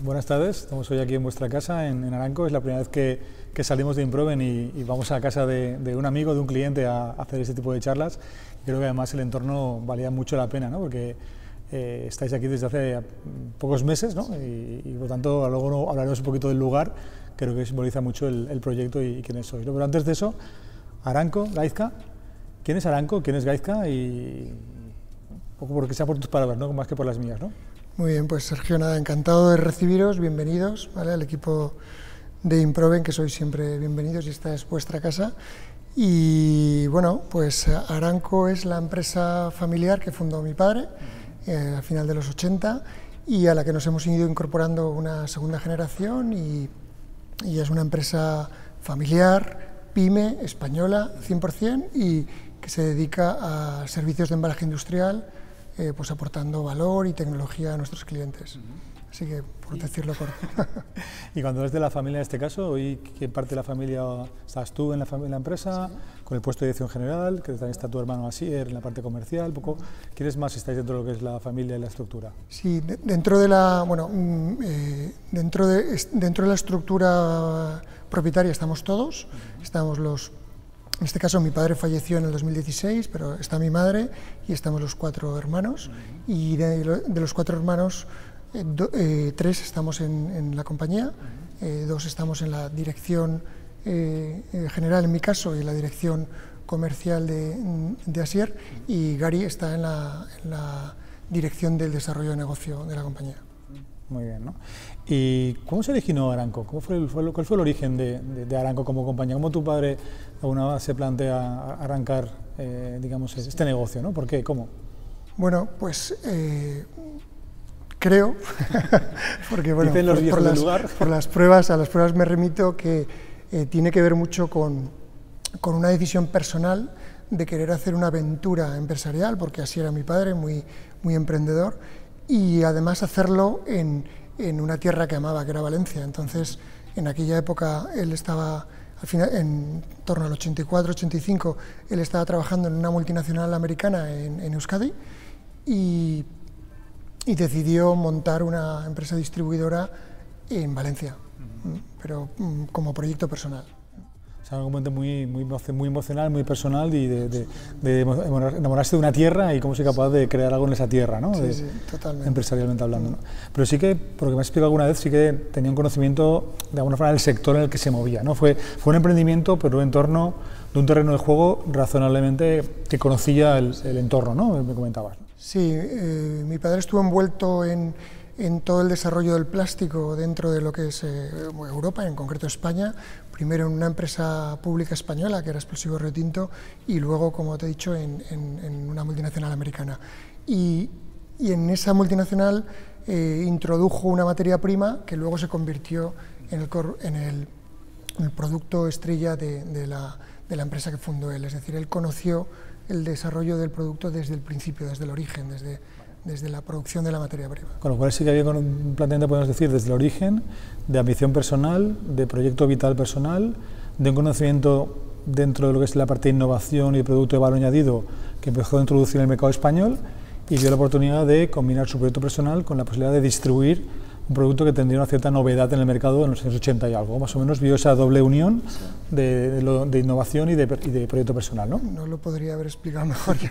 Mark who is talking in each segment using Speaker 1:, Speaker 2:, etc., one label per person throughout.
Speaker 1: Buenas tardes, estamos hoy aquí en vuestra casa, en Aranco. Es la primera vez que salimos de Improven y vamos a casa de un amigo, de un cliente, a hacer este tipo de charlas. Creo que además el entorno valía mucho la pena, ¿no? Porque estáis aquí desde hace pocos meses, ¿no? Y por tanto luego hablaremos un poquito del lugar. Creo que simboliza mucho el proyecto y quiénes sois, ¿no? Pero antes de eso, Aranco, Gaizka. ¿Quién es Aranco? ¿Quién es Gaizka? Y un poco porque sea por tus palabras, ¿no? Más que por las mías, ¿no?
Speaker 2: Muy bien, pues Sergio, nada, encantado de recibiros, bienvenidos, ¿vale? Al equipo de Improven, que sois siempre bienvenidos y esta es vuestra casa. Y bueno, pues Aranco es la empresa familiar que fundó mi padre a final de los 80 y a la que nos hemos ido incorporando una segunda generación y es una empresa familiar, pyme, española, 100%, y que se dedica a servicios de embalaje industrial, pues aportando valor y tecnología a nuestros clientes. Así que, por decirlo corto.
Speaker 1: Y cuando es de la familia en este caso, hoy, ¿qué parte de la familia estás tú en la empresa? Sí. Con el puesto de dirección general, que también está tu hermano Asier en la parte comercial, un poco. ¿Quieres más si estáis dentro de lo que es la familia y la estructura?
Speaker 2: Sí, dentro de la, bueno, dentro de la estructura propietaria estamos todos, estamos los. En este caso mi padre falleció en el 2016, pero está mi madre y estamos los 4 hermanos, y de los 4 hermanos, 3 estamos en la compañía, 2 estamos en la dirección general en mi caso y en la dirección comercial de Asier, y Gary está en la dirección del desarrollo de negocio de la compañía.
Speaker 1: Muy bien, ¿no? ¿Y cómo se originó Aranco? ¿Cuál fue el origen de Aranco como compañía? ¿Cómo tu padre alguna vez se plantea arrancar, digamos, este negocio, ¿no? ¿Por qué? ¿Cómo?
Speaker 2: Bueno, pues creo, porque bueno, a las pruebas me remito, que tiene que ver mucho con una decisión personal de querer hacer una aventura empresarial, porque así era mi padre, muy emprendedor, y además hacerlo en una tierra que amaba, que era Valencia. Entonces, en aquella época él estaba, al final, en torno al 84-85, él estaba trabajando en una multinacional americana en Euskadi y decidió montar una empresa distribuidora en Valencia, pero como proyecto personal.
Speaker 1: O sea, un momento muy emocional, muy personal, y de enamorarse de una tierra y cómo soy capaz de crear algo en esa tierra, ¿no?
Speaker 2: Sí, totalmente.
Speaker 1: Empresarialmente hablando, ¿no? Pero sí que, por lo que me has explicado alguna vez, sí que tenía un conocimiento de alguna forma del sector en el que se movía, ¿no? Fue un emprendimiento, pero en torno de un terreno de juego razonablemente que conocía el entorno, ¿no? Me comentabas.
Speaker 2: Sí, mi padre estuvo envuelto en todo el desarrollo del plástico dentro de lo que es Europa, en concreto España, primero en una empresa pública española que era Explosivos Río Tinto, y luego, como te he dicho, en una multinacional americana. Y en esa multinacional introdujo una materia prima que luego se convirtió en el producto estrella de la empresa que fundó él. Es decir, él conoció el desarrollo del producto desde el principio, desde el origen, desde la producción de la materia prima.
Speaker 1: Con lo cual sí que había un planteamiento, podemos decir, desde el origen, de ambición personal, de proyecto vital personal, de un conocimiento dentro de lo que es la parte de innovación y producto de valor añadido que empezó a introducir en el mercado español, y vio la oportunidad de combinar su proyecto personal con la posibilidad de distribuir un producto que tendría una cierta novedad en el mercado en los años 80 y algo. Más o menos vio esa doble unión de innovación y de proyecto personal, ¿no?
Speaker 2: No lo podría haber explicado mejor yo.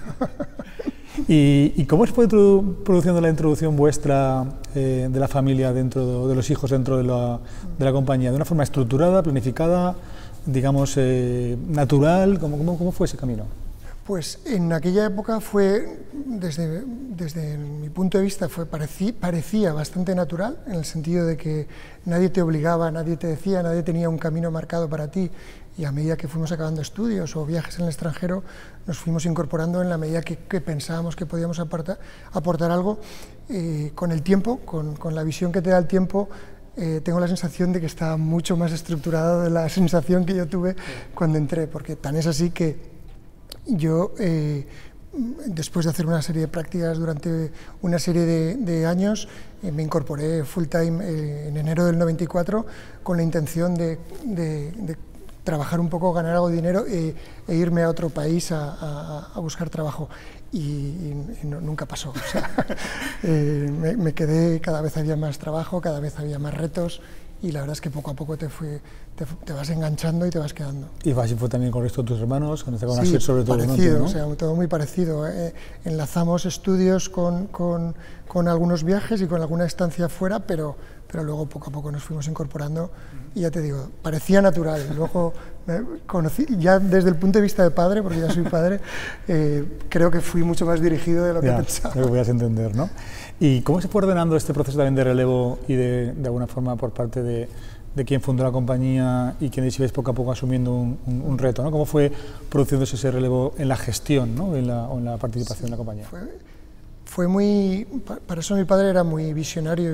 Speaker 1: ¿Y cómo se fue produciendo la introducción vuestra de la familia dentro de los hijos dentro de la compañía? ¿De una forma estructurada, planificada, digamos, natural? ¿Cómo fue ese camino?
Speaker 2: Pues en aquella época fue, desde mi punto de vista, parecía bastante natural, en el sentido de que nadie te obligaba, nadie te decía, nadie tenía un camino marcado para ti, y a medida que fuimos acabando estudios o viajes en el extranjero, nos fuimos incorporando en la medida que pensábamos que podíamos aportar algo. Con el tiempo, con la visión que te da el tiempo, tengo la sensación de que está mucho más estructurado de la sensación que yo tuve cuando entré, porque tan es así que yo, después de hacer una serie de prácticas durante una serie de años, me incorporé full time en enero del 94 con la intención de trabajar un poco, ganar algo de dinero e irme a otro país a buscar trabajo. Y nunca pasó. O sea, me quedé, cada vez había más trabajo, cada vez había más retos, y la verdad es que poco a poco te vas enganchando y te vas quedando.
Speaker 1: Y así fue también con el resto de tus hermanos, con
Speaker 2: Sí,
Speaker 1: sobre todo,
Speaker 2: parecido,
Speaker 1: ¿no?
Speaker 2: O sea, todo muy parecido. Enlazamos estudios con algunos viajes y con alguna estancia fuera, pero luego poco a poco nos fuimos incorporando y ya te digo, parecía natural. Luego conocí, ya desde el punto de vista de padre, porque ya soy padre, creo que fui mucho más dirigido de lo que pensaba.
Speaker 1: Lo que podías entender, ¿no? ¿Y cómo se fue ordenando este proceso también de relevo y de alguna forma por parte de quien fundó la compañía y quienes ibais poco a poco asumiendo un reto, ¿no? ¿Cómo fue produciéndose ese relevo en la gestión, ¿no? o en la participación en la compañía?
Speaker 2: Fue muy... Para eso mi padre era muy visionario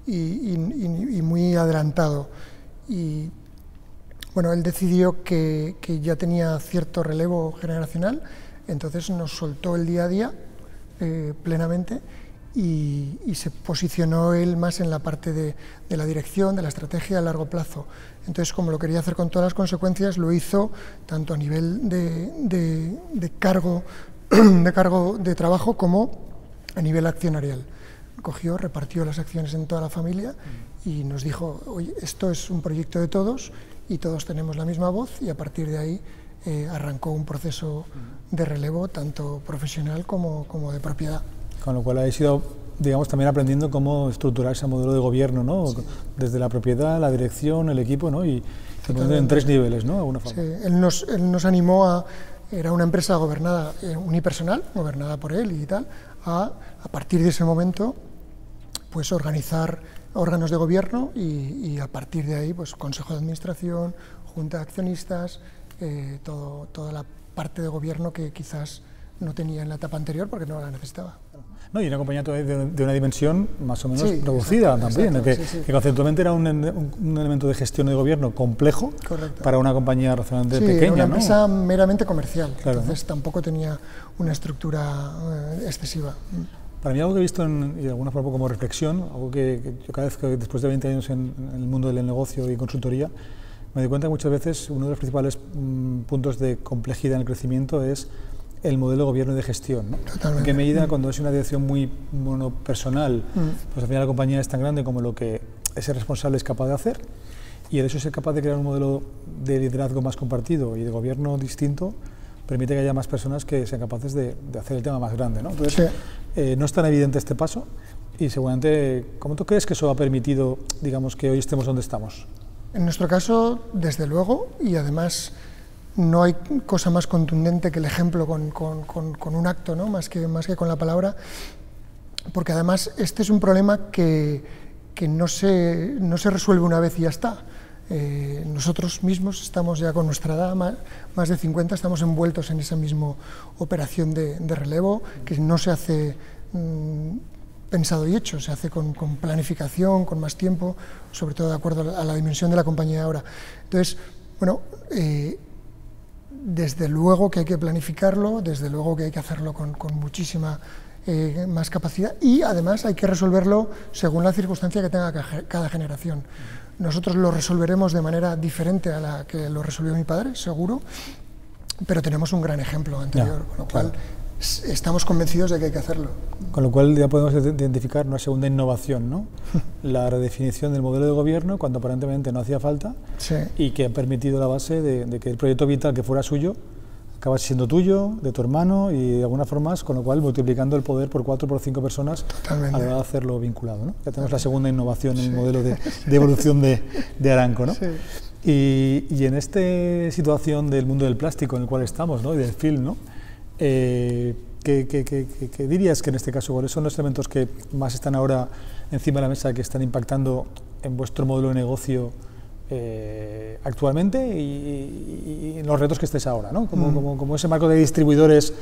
Speaker 2: y muy adelantado. Y bueno, él decidió que ya tenía cierto relevo generacional, entonces nos soltó el día a día plenamente. Y se posicionó él más en la parte de la dirección, de la estrategia a largo plazo. Entonces, como lo quería hacer con todas las consecuencias, lo hizo tanto a nivel de cargo de trabajo como a nivel accionarial. Cogió, repartió las acciones en toda la familia y nos dijo, oye, esto es un proyecto de todos y todos tenemos la misma voz, y a partir de ahí arrancó un proceso de relevo tanto profesional como de propiedad.
Speaker 1: Con lo cual habéis ido, digamos, también aprendiendo cómo estructurar ese modelo de gobierno, ¿no? Sí. Desde la propiedad, la dirección, el equipo, ¿no? Y en 3 niveles, ¿no? De alguna forma.
Speaker 2: Sí, él nos animó a... Era una empresa gobernada, unipersonal, gobernada por él y tal, a partir de ese momento, pues organizar órganos de gobierno y a partir de ahí, pues consejo de administración, junta de accionistas, toda la parte de gobierno que quizás no tenía en la etapa anterior porque no la necesitaba.
Speaker 1: No, y una compañía de una dimensión más o menos reducida también, exacto, que conceptualmente era un elemento de gestión de gobierno complejo.
Speaker 2: Correcto.
Speaker 1: Para una compañía razonablemente pequeña.
Speaker 2: Era una empresa meramente comercial,
Speaker 1: claro,
Speaker 2: entonces tampoco tenía una estructura excesiva.
Speaker 1: Para mí algo que he visto, y de alguna forma como reflexión, algo que yo cada vez que después de 20 años en el mundo del negocio y consultoría, me doy cuenta que muchas veces uno de los principales puntos de complejidad en el crecimiento es el modelo de gobierno y de gestión, ¿no?
Speaker 2: Totalmente.
Speaker 1: ¿En qué medida cuando es una dirección muy monopersonal, pues al final la compañía es tan grande como lo que ese responsable es capaz de hacer, y el hecho de ser capaz de crear un modelo de liderazgo más compartido y de gobierno distinto permite que haya más personas que sean capaces de hacer el tema más grande, ¿no? Entonces, no es tan evidente este paso y seguramente, ¿cómo tú crees que eso ha permitido, digamos, que hoy estemos donde estamos?
Speaker 2: En nuestro caso, desde luego, y además no hay cosa más contundente que el ejemplo con un acto, ¿no? más que con la palabra, porque además este es un problema que no se resuelve una vez y ya está. Nosotros mismos estamos ya con nuestra edad, más de 50, estamos envueltos en esa misma operación de relevo, que no se hace pensado y hecho, se hace con planificación, con más tiempo, sobre todo de acuerdo a la dimensión de la compañía ahora. Entonces, bueno, desde luego que hay que planificarlo, desde luego que hay que hacerlo con muchísima más capacidad, y además hay que resolverlo según la circunstancia que tenga cada generación. Nosotros lo resolveremos de manera diferente a la que lo resolvió mi padre, seguro, pero tenemos un gran ejemplo anterior, con lo cual estamos convencidos de que hay que hacerlo.
Speaker 1: Con lo cual ya podemos identificar una segunda innovación, ¿no? La redefinición del modelo de gobierno cuando aparentemente no hacía falta, y que ha permitido la base de que el proyecto vital que fuera suyo acaba siendo tuyo, de tu hermano y de alguna forma, con lo cual multiplicando el poder por 4 o por 5 personas. Totalmente. A la hora de hacerlo vinculado, ¿no? Ya tenemos la segunda innovación en el modelo de evolución de Aranco, ¿no? Y en esta situación del mundo del plástico en el cual estamos, ¿no? Y del film, ¿no? ¿Qué dirías que en este caso, cuáles son los elementos que más están ahora encima de la mesa, que están impactando en vuestro modelo de negocio actualmente y en los retos que estés ahora, ¿no? Como ese marco de distribuidores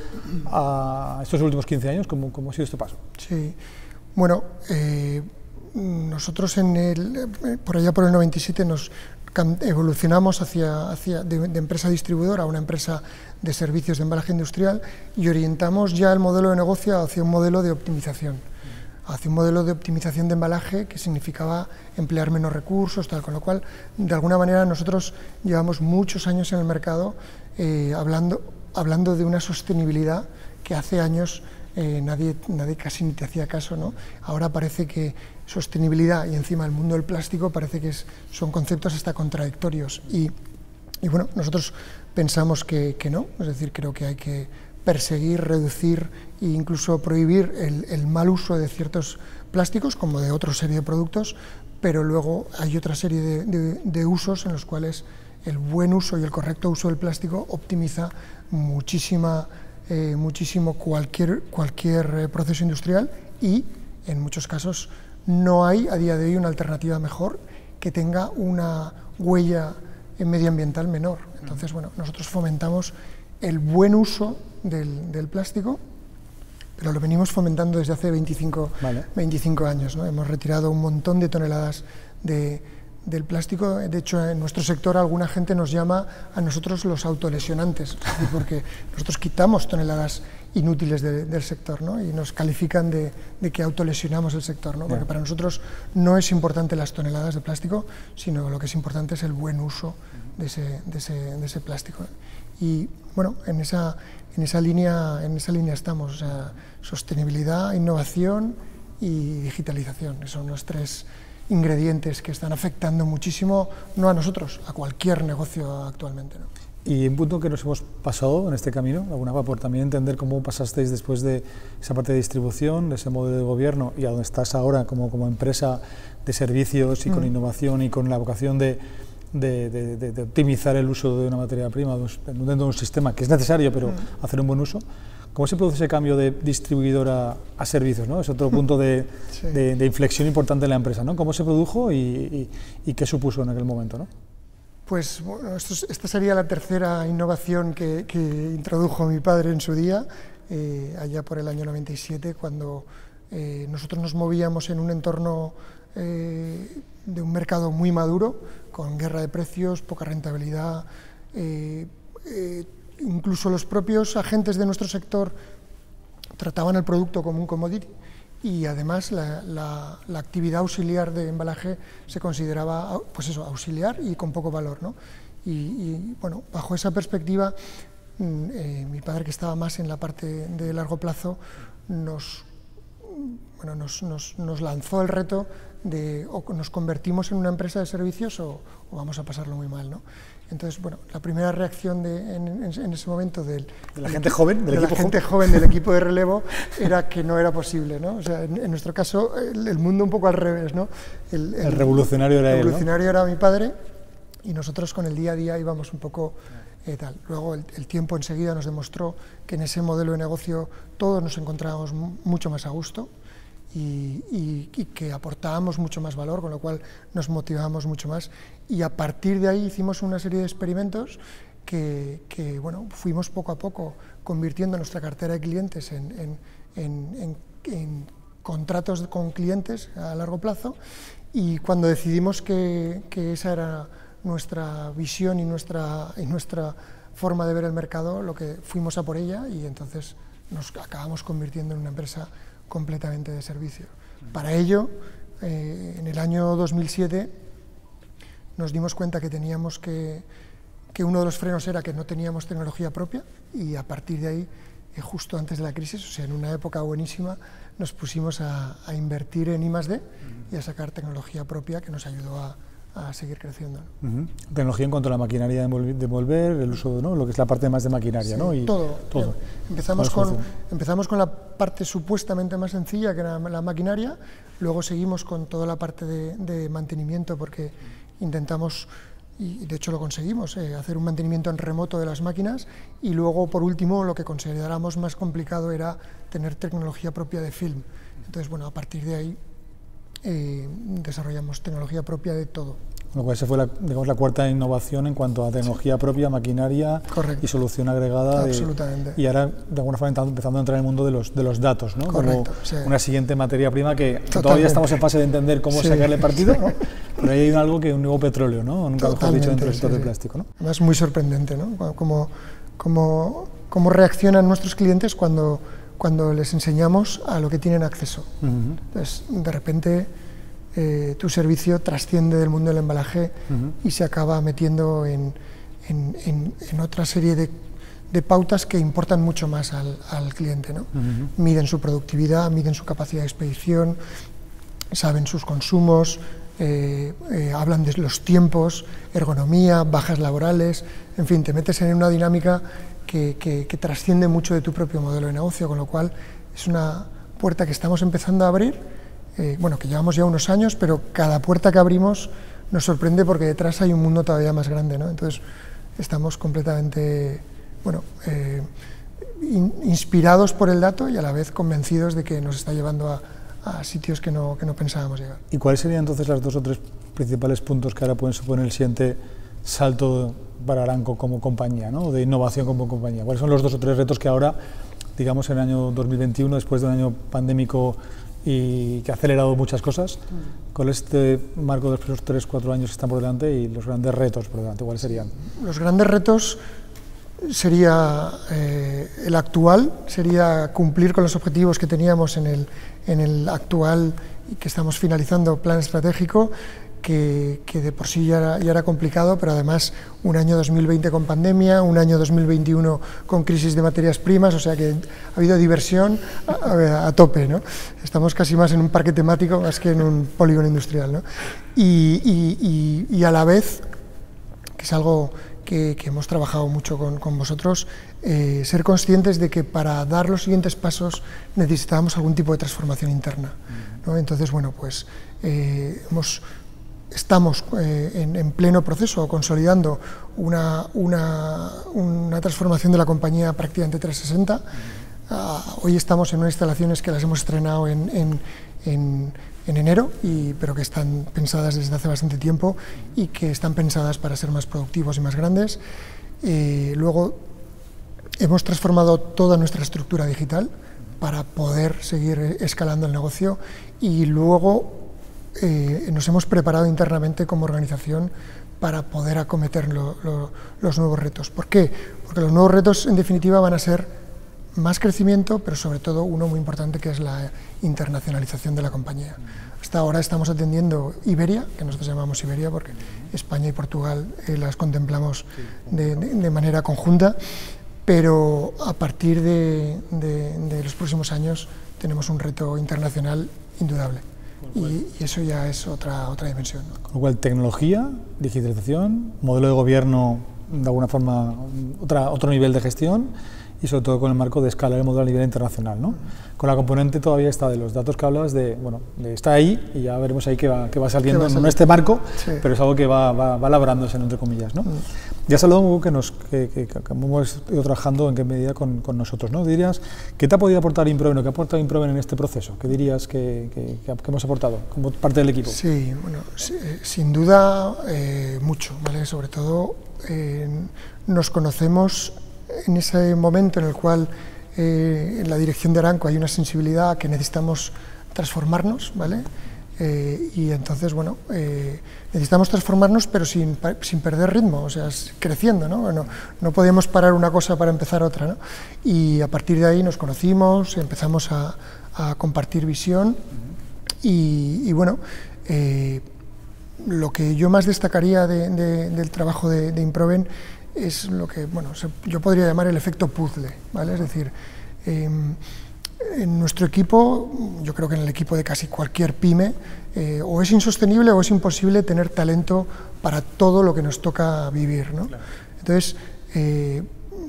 Speaker 1: a estos últimos 15 años, ¿cómo ha sido este paso?
Speaker 2: Sí, bueno, nosotros por allá por el 97 nos evolucionamos de empresa distribuidora a una empresa de servicios de embalaje industrial y orientamos ya el modelo de negocio hacia un modelo de optimización. hacia un modelo de optimización de embalaje que significaba emplear menos recursos, tal, con lo cual, de alguna manera, nosotros llevamos muchos años en el mercado hablando de una sostenibilidad que hace años nadie casi ni te hacía caso, ¿no? Ahora parece que sostenibilidad y encima el mundo del plástico parece que son conceptos hasta contradictorios y bueno, nosotros pensamos que no, es decir, creo que hay que perseguir, reducir e incluso prohibir el mal uso de ciertos plásticos como de otra serie de productos, pero luego hay otra serie de usos en los cuales el buen uso y el correcto uso del plástico optimiza muchísimo cualquier proceso industrial y en muchos casos no hay a día de hoy una alternativa mejor que tenga una huella medioambiental menor. Entonces, bueno, nosotros fomentamos el buen uso del plástico, pero lo venimos fomentando desde hace 25 años, ¿no? Hemos retirado un montón de toneladas del plástico. De hecho, en nuestro sector alguna gente nos llama a nosotros los autolesionantes, porque nosotros quitamos toneladas inútiles del sector, ¿no? Y nos califican de que autolesionamos el sector, ¿no? Porque para nosotros no es importante las toneladas de plástico, sino lo que es importante es el buen uso de ese plástico. Y bueno, en esa línea estamos, o sea, sostenibilidad, innovación y digitalización, son los tres ingredientes que están afectando muchísimo, no a nosotros, a cualquier negocio actualmente, ¿no?
Speaker 1: Y un punto que nos hemos pasado en este camino, alguna vez por también entender cómo pasasteis después de esa parte de distribución, de ese modelo de gobierno y a donde estás ahora como empresa de servicios y con innovación y con la vocación de optimizar el uso de una materia prima dentro de un sistema que es necesario, pero hacer un buen uso. ¿Cómo se produce ese cambio de distribuidor a servicios, ¿no? Es otro punto de inflexión importante en la empresa, ¿no? ¿Cómo se produjo y qué supuso en aquel momento, ¿no?
Speaker 2: Pues bueno, esta sería la tercera innovación que introdujo mi padre en su día, allá por el año 97, cuando nosotros nos movíamos en un entorno de un mercado muy maduro, con guerra de precios, poca rentabilidad. Incluso los propios agentes de nuestro sector trataban el producto como un commodity y además la actividad auxiliar de embalaje se consideraba, pues eso, auxiliar y con poco valor, ¿no? Y bueno, bajo esa perspectiva, mi padre, que estaba más en la parte de largo plazo, nos lanzó el reto de o nos convertimos en una empresa de servicios o vamos a pasarlo muy mal, ¿no? Entonces, bueno, la primera reacción en ese momento de
Speaker 1: la gente joven,
Speaker 2: del equipo de relevo, era que no era posible, ¿no? O sea, en nuestro caso, el mundo un poco al revés, ¿no?
Speaker 1: El revolucionario era él, ¿no?
Speaker 2: El revolucionario era mi padre y nosotros con el día a día íbamos un poco tal. Luego el tiempo enseguida nos demostró que en ese modelo de negocio todos nos encontrábamos mucho más a gusto y que aportábamos mucho más valor, con lo cual nos motivábamos mucho más y a partir de ahí hicimos una serie de experimentos que bueno, fuimos poco a poco convirtiendo nuestra cartera de clientes en contratos con clientes a largo plazo y cuando decidimos que esa era nuestra visión y nuestra forma de ver el mercado, lo que fuimos a por ella y entonces nos acabamos convirtiendo en una empresa completamente de servicio. Para ello, en el año 2007 nos dimos cuenta que teníamos que uno de los frenos era que no teníamos tecnología propia y a partir de ahí, justo antes de la crisis, o sea, en una época buenísima, nos pusimos a invertir en I+D y a sacar tecnología propia que nos ayudó a seguir creciendo, ¿no?
Speaker 1: Tecnología en cuanto a la maquinaria de envolver, el uso, ¿no? Lo que es la parte más de maquinaria,
Speaker 2: sí,
Speaker 1: ¿no? Y
Speaker 2: todo. Empezamos con la parte supuestamente más sencilla, que era la maquinaria, luego seguimos con toda la parte de mantenimiento, porque intentamos, y de hecho lo conseguimos, hacer un mantenimiento en remoto de las máquinas, y luego, por último, lo que consideramos más complicado era tener tecnología propia de film. Entonces, bueno, a partir de ahí desarrollamos tecnología propia de todo.
Speaker 1: Lo cual esa fue la cuarta innovación en cuanto a tecnología propia, maquinaria. Correcto. Y solución agregada.
Speaker 2: Absolutamente.
Speaker 1: Y ahora, de alguna forma, empezando a entrar en el mundo de los datos, ¿no?
Speaker 2: Correcto,
Speaker 1: como
Speaker 2: sí.
Speaker 1: Una siguiente materia prima que todavía estamos en fase de entender cómo sacarle partido, ¿no? Pero ahí hay algo que un nuevo petróleo, ¿no? Nunca mejor dicho, dentro del sector del plástico, ¿no?
Speaker 2: Además, es muy sorprendente, ¿no? Cómo reaccionan nuestros clientes cuando cuando les enseñamos a lo que tienen acceso. Entonces, de repente, tu servicio trasciende del mundo del embalaje y se acaba metiendo en otra serie de pautas que importan mucho más al cliente, ¿no? Miden su productividad, miden su capacidad de expedición, saben sus consumos, hablan de los tiempos, ergonomía, bajas laborales, en fin, te metes en una dinámica que trasciende mucho de tu propio modelo de negocio, con lo cual es una puerta que estamos empezando a abrir, bueno, que llevamos ya unos años, pero cada puerta que abrimos nos sorprende porque detrás hay un mundo todavía más grande, ¿no? Entonces estamos completamente, bueno, inspirados por el dato y a la vez convencidos de que nos está llevando a sitios que no pensábamos llegar.
Speaker 1: ¿Y cuáles serían entonces las 2 o 3 principales puntos que ahora pueden suponer el siguiente salto para Aramco como compañía, ¿no? De innovación como compañía? ¿Cuáles son los 2 o 3 retos que ahora, digamos, en el año 2021, después de un año pandémico y que ha acelerado muchas cosas, con este marco de los 3 o 4 años que están por delante y los grandes retos por delante, ¿cuáles serían?
Speaker 2: Los grandes retos sería el actual, sería cumplir con los objetivos que teníamos en el actual y que estamos finalizando plan estratégico, que de por sí ya era complicado, pero además un año 2020 con pandemia, un año 2021 con crisis de materias primas, o sea que ha habido diversión a tope, ¿no? Estamos casi más en un parque temático más que en un polígono industrial, ¿no? Y a la vez, que es algo que hemos trabajado mucho con vosotros, ser conscientes de que para dar los siguientes pasos necesitábamos algún tipo de transformación interna, ¿no? Entonces, bueno, pues estamos en pleno proceso, consolidando una transformación de la compañía prácticamente 360. Hoy estamos en unas instalaciones que las hemos estrenado en enero, pero que están pensadas desde hace bastante tiempo y que están pensadas para ser más productivos y más grandes. Luego hemos transformado toda nuestra estructura digital para poder seguir escalando el negocio y luego nos hemos preparado internamente como organización para poder acometer los nuevos retos. ¿Por qué? Porque los nuevos retos en definitiva van a ser más crecimiento, pero sobre todo uno muy importante que es la internacionalización de la compañía. Hasta ahora estamos atendiendo Iberia, que nosotros llamamos Iberia porque España y Portugal las contemplamos de manera conjunta, pero a partir de los próximos años tenemos un reto internacional indudable. Y eso ya es otra dimensión, ¿no?
Speaker 1: Con lo cual, tecnología, digitalización, modelo de gobierno, de alguna forma, otro nivel de gestión y sobre todo con el marco de escalar el modelo a nivel internacional, ¿no? Con la componente todavía está de los datos que hablabas, está ahí y ya veremos ahí qué va saliendo, no en este marco, sí, pero es algo que va labrándose, entre comillas, ¿no? Ya has hablado un poco que hemos ido trabajando en qué medida con nosotros, ¿no? Dirías, ¿qué te ha podido aportar Improven o qué ha aportado Improven en este proceso? ¿Qué dirías que hemos aportado como parte del equipo?
Speaker 2: Sí, bueno, sin duda mucho, ¿vale? Sobre todo nos conocemos en ese momento en el cual en la dirección de Aramco hay una sensibilidad que necesitamos transformarnos, ¿vale? Y entonces, bueno, necesitamos transformarnos pero sin perder ritmo, o sea, creciendo, ¿no? No podíamos parar una cosa para empezar otra, ¿no? Y a partir de ahí nos conocimos, empezamos a compartir visión y bueno, lo que yo más destacaría del trabajo de Improven es lo que, bueno, yo podría llamar el efecto puzzle, ¿vale? Es decir, en nuestro equipo, yo creo que en el equipo de casi cualquier pyme, o es insostenible o es imposible tener talento para todo lo que nos toca vivir, ¿no? Claro. Entonces,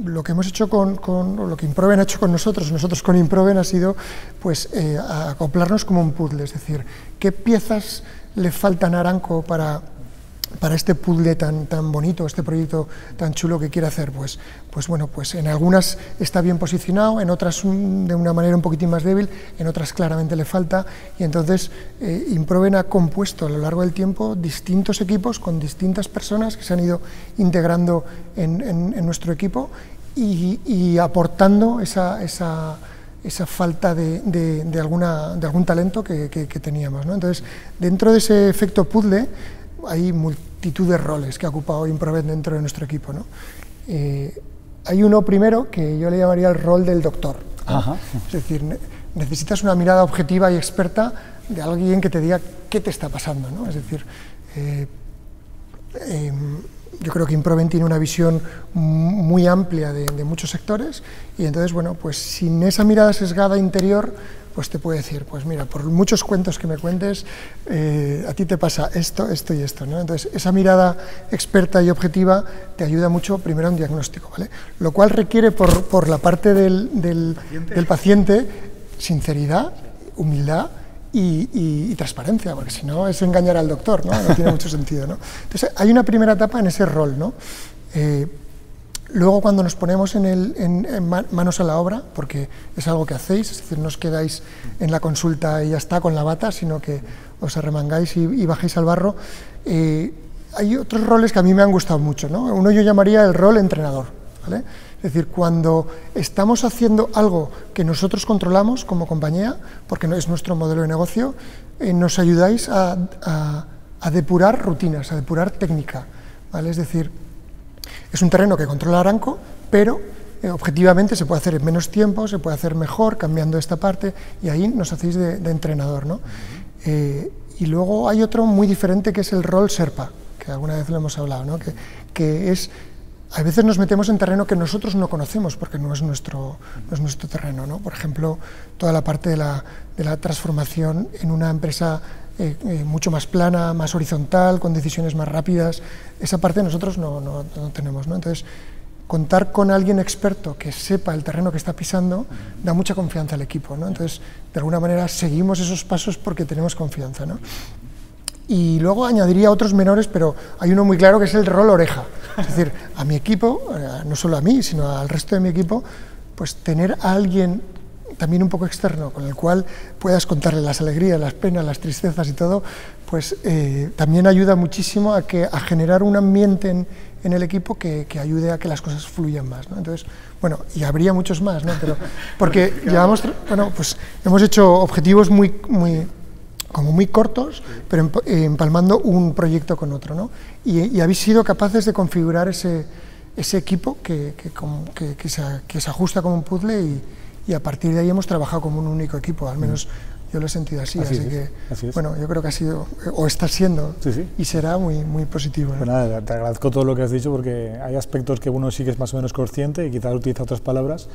Speaker 2: lo que hemos hecho lo que Improven ha hecho con nosotros con Improven ha sido, pues, acoplarnos como un puzzle, es decir, ¿qué piezas le faltan a Aramco para este puzzle tan bonito, este proyecto tan chulo que quiere hacer? Pues bueno, pues en algunas está bien posicionado, en otras de una manera un poquitín más débil, en otras claramente le falta, y entonces Improven ha compuesto a lo largo del tiempo distintos equipos con distintas personas que se han ido integrando en nuestro equipo y aportando esa falta de algún talento que teníamos, ¿no? Entonces, dentro de ese efecto puzzle hay multitud de roles que ha ocupado Improven dentro de nuestro equipo, ¿no? Hay uno primero que yo le llamaría el rol del doctor. ¿no?
Speaker 1: Ajá.
Speaker 2: Es decir, necesitas una mirada objetiva y experta de alguien que te diga qué te está pasando, ¿no? Es decir, yo creo que Improven tiene una visión muy amplia de muchos sectores y entonces, bueno, pues sin esa mirada sesgada interior, pues te puede decir, pues mira, por muchos cuentos que me cuentes, a ti te pasa esto, esto y esto, ¿no? Entonces, esa mirada experta y objetiva te ayuda mucho primero a un diagnóstico, ¿vale? Lo cual requiere por la parte del paciente sinceridad, humildad y transparencia, porque si no es engañar al doctor, ¿no? No tiene mucho sentido, ¿no? Entonces, hay una primera etapa en ese rol, ¿no? Luego, cuando nos ponemos manos a la obra, porque es algo que hacéis, es decir, no os quedáis en la consulta y ya está con la bata, sino que os arremangáis y bajáis al barro, hay otros roles que a mí me han gustado mucho, ¿no? Uno yo llamaría el rol entrenador, ¿vale? Es decir, cuando estamos haciendo algo que nosotros controlamos como compañía, porque no es nuestro modelo de negocio, nos ayudáis a depurar rutinas, a depurar técnica, ¿vale? Es decir, es un terreno que controla Aranco, pero objetivamente se puede hacer en menos tiempo, se puede hacer mejor, cambiando esta parte, y ahí nos hacéis de entrenador, ¿no? Y luego hay otro muy diferente que es el rol Sherpa, que alguna vez lo hemos hablado, ¿no? Que es, a veces nos metemos en terreno que nosotros no conocemos porque no es nuestro terreno, ¿no? Por ejemplo, toda la parte de la transformación en una empresa mucho más plana, más horizontal, con decisiones más rápidas, esa parte nosotros no tenemos, ¿no? Entonces, contar con alguien experto que sepa el terreno que está pisando da mucha confianza al equipo, ¿no? Entonces, de alguna manera seguimos esos pasos porque tenemos confianza, ¿no? Y luego añadiría otros menores, pero hay uno muy claro que es el rol oreja, es decir, a mi equipo, no solo a mí, sino al resto de mi equipo, pues tener a alguien también un poco externo, con el cual puedas contarle las alegrías, las penas, las tristezas y todo, pues también ayuda muchísimo a generar un ambiente en el equipo que ayude a que las cosas fluyan más, ¿no? Entonces, bueno, y habría muchos más, ¿no? Pero, porque llevamos, bueno, pues hemos hecho objetivos muy cortos, pero empalmando un proyecto con otro, ¿no? Y habéis sido capaces de configurar ese equipo que se ajusta como un puzzle y a partir de ahí hemos trabajado como un único equipo, al menos yo lo he sentido así que, bueno, yo creo que ha sido, o está siendo, y será muy positivo, ¿no?
Speaker 1: Pues nada, te agradezco todo lo que has dicho, porque hay aspectos que uno sí que es más o menos consciente y quizás utiliza otras palabras,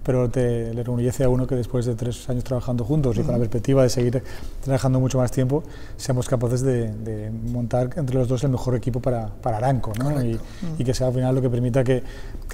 Speaker 1: pero le enorgullece a uno que después de 3 años trabajando juntos y con la perspectiva de seguir trabajando mucho más tiempo, seamos capaces de montar entre los dos el mejor equipo para Aranco, ¿no? Y que sea al final lo que permita que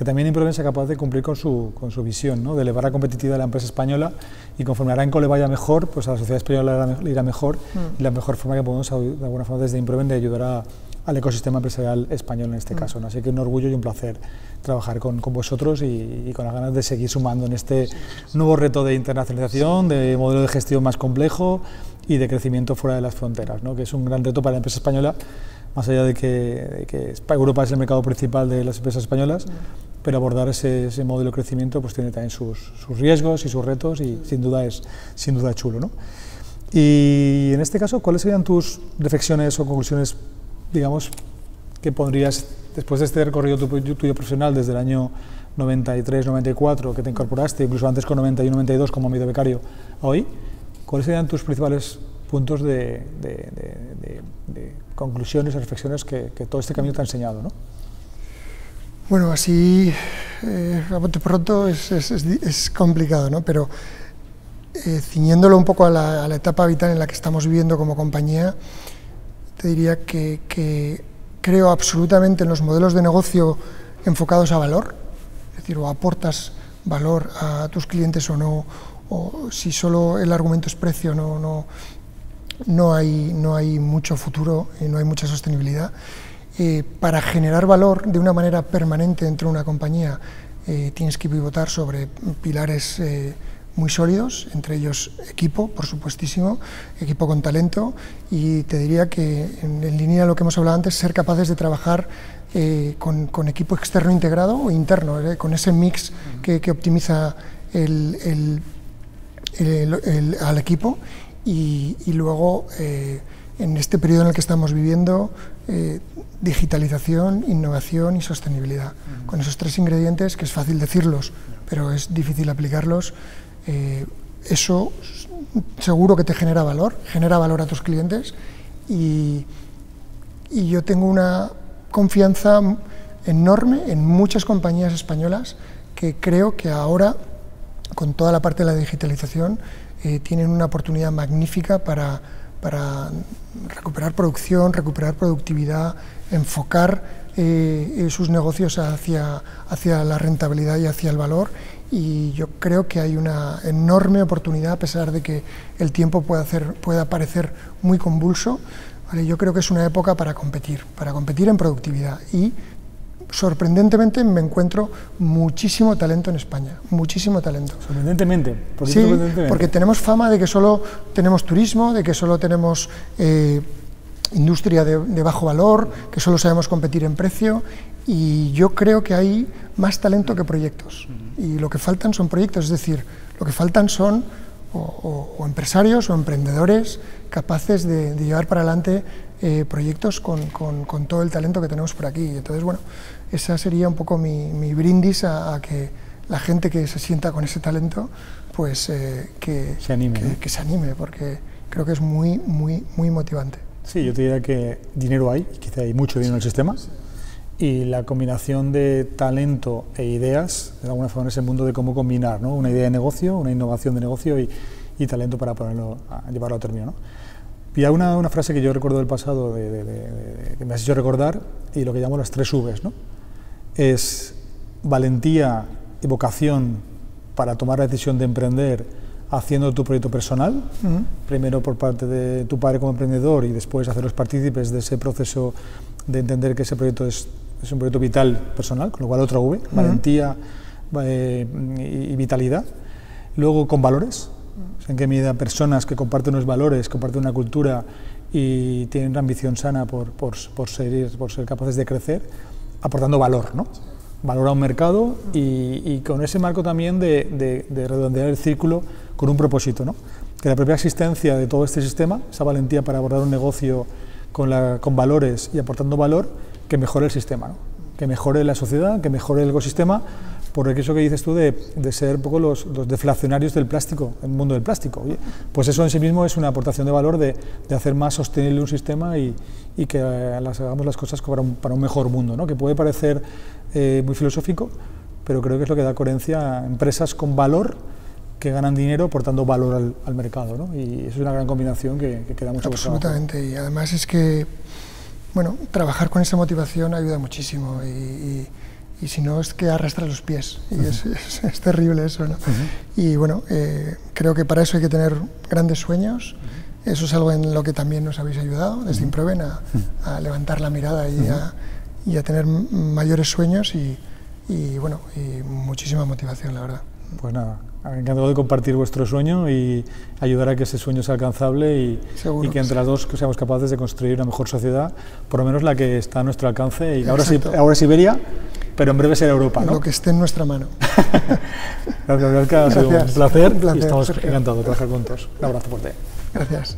Speaker 1: también Improven sea capaz de cumplir con su visión, ¿no? De elevar la competitividad de la empresa española, y conforme a Aranco le vaya mejor, pues a la sociedad española le irá mejor, y la mejor forma que podemos, de alguna forma, desde Improven, de ayudar al ecosistema empresarial español en este caso, ¿no? Así que un orgullo y un placer trabajar con vosotros y con las ganas de seguir sumando en este nuevo reto de internacionalización, de modelo de gestión más complejo y de crecimiento fuera de las fronteras, ¿no? Que es un gran reto para la empresa española, más allá de que Europa es el mercado principal de las empresas españolas, pero abordar ese modelo de crecimiento pues tiene también sus riesgos y sus retos, y sin duda es chulo, ¿no? Y en este caso, ¿cuáles serían tus reflexiones o conclusiones, digamos, que pondrías después de este recorrido tuyo profesional desde el año 93, 94, que te incorporaste, incluso antes con 91, 92 como medio becario a hoy? ¿Cuáles serían tus principales puntos de conclusiones y reflexiones que todo este camino te ha enseñado, ¿no?
Speaker 2: Bueno, así a bote pronto es complicado, ¿no? Pero ciñéndolo un poco a la etapa vital en la que estamos viviendo como compañía, te diría que creo absolutamente en los modelos de negocio enfocados a valor, es decir, o aportas valor a tus clientes o no, o si solo el argumento es precio, no hay mucho futuro y no hay mucha sostenibilidad. Para generar valor de una manera permanente dentro de una compañía tienes que pivotar sobre pilares muy sólidos, entre ellos equipo, por supuestísimo, equipo con talento, y te diría que en línea de lo que hemos hablado antes, ser capaces de trabajar con equipo externo integrado o interno, con ese mix que optimiza al equipo, y luego en este periodo en el que estamos viviendo, digitalización, innovación y sostenibilidad. Con esos tres ingredientes, que es fácil decirlos, pero es difícil aplicarlos, eso seguro que te genera valor a tus clientes, y yo tengo una confianza enorme en muchas compañías españolas que creo que ahora, con toda la parte de la digitalización, tienen una oportunidad magnífica para recuperar producción, recuperar productividad, enfocar sus negocios hacia la rentabilidad y hacia el valor, y yo creo que hay una enorme oportunidad, a pesar de que el tiempo pueda parecer muy convulso, ¿vale? Yo creo que es una época para competir en productividad, y sorprendentemente me encuentro muchísimo talento en España, muchísimo talento.
Speaker 1: ¿Sorprendentemente? ¿Por qué
Speaker 2: sí,
Speaker 1: sorprendentemente?
Speaker 2: Porque tenemos fama de que solo tenemos turismo, de que solo tenemos industria de bajo valor, que solo sabemos competir en precio, y yo creo que hay más talento que proyectos, y lo que faltan son proyectos, es decir, lo que faltan son o empresarios o emprendedores capaces de llevar para adelante proyectos con todo el talento que tenemos por aquí. Entonces, bueno, esa sería un poco mi brindis a que la gente que se sienta con ese talento, pues que se anime, porque creo que es muy motivante.
Speaker 1: Sí, yo te diría que dinero hay, quizá hay mucho dinero en el sistema, y la combinación de talento e ideas, de alguna forma, es el mundo de cómo combinar, ¿no? Una idea de negocio, una innovación de negocio y talento para llevarlo a término, ¿no? Y hay una frase que yo recuerdo del pasado, que me has hecho recordar, y lo que llamo las 3 Vs, ¿no? Es valentía y vocación para tomar la decisión de emprender haciendo tu proyecto personal, primero por parte de tu padre como emprendedor, y después hacerlos partícipes de ese proceso de entender que ese proyecto es un proyecto vital personal, con lo cual otra V, valentía y vitalidad. Luego con valores, en qué medida personas que comparten unos valores, comparten una cultura y tienen una ambición sana por ser capaces de crecer, aportando valor, ¿no? Valor a un mercado, y con ese marco también de redondear el círculo con un propósito, ¿no? Que la propia existencia de todo este sistema, esa valentía para abordar un negocio con valores y aportando valor, que mejore el sistema, ¿no? Que mejore la sociedad, que mejore el ecosistema, por eso que dices tú de ser un poco los deflacionarios del plástico, el mundo del plástico. Oye, pues eso en sí mismo es una aportación de valor de hacer más sostenible un sistema y que hagamos las cosas para un mejor mundo, ¿no? Que puede parecer muy filosófico, pero creo que es lo que da coherencia a empresas con valor que ganan dinero aportando valor al mercado, ¿no? Y eso es una gran combinación que queda mucho.
Speaker 2: Absolutamente, y además es que, bueno, trabajar con esa motivación ayuda muchísimo, y si no es que arrastra los pies, y es terrible eso, ¿no? Y bueno, creo que para eso hay que tener grandes sueños. Eso es algo en lo que también nos habéis ayudado desde Improven a levantar la mirada y a tener mayores sueños, y bueno, y muchísima motivación, la verdad.
Speaker 1: Pues nada, encantado de compartir vuestro sueño y ayudar a que ese sueño sea alcanzable, y que entre las dos seamos capaces de construir una mejor sociedad, por lo menos la que está a nuestro alcance, y ahora es Iberia, pero en breve será Europa, ¿no?
Speaker 2: Lo que esté en nuestra mano.
Speaker 1: Gracias, Bjarka, ha sido un placer, y estamos
Speaker 2: Sergio.
Speaker 1: encantados de trabajar juntos. Un abrazo fuerte.
Speaker 2: Gracias.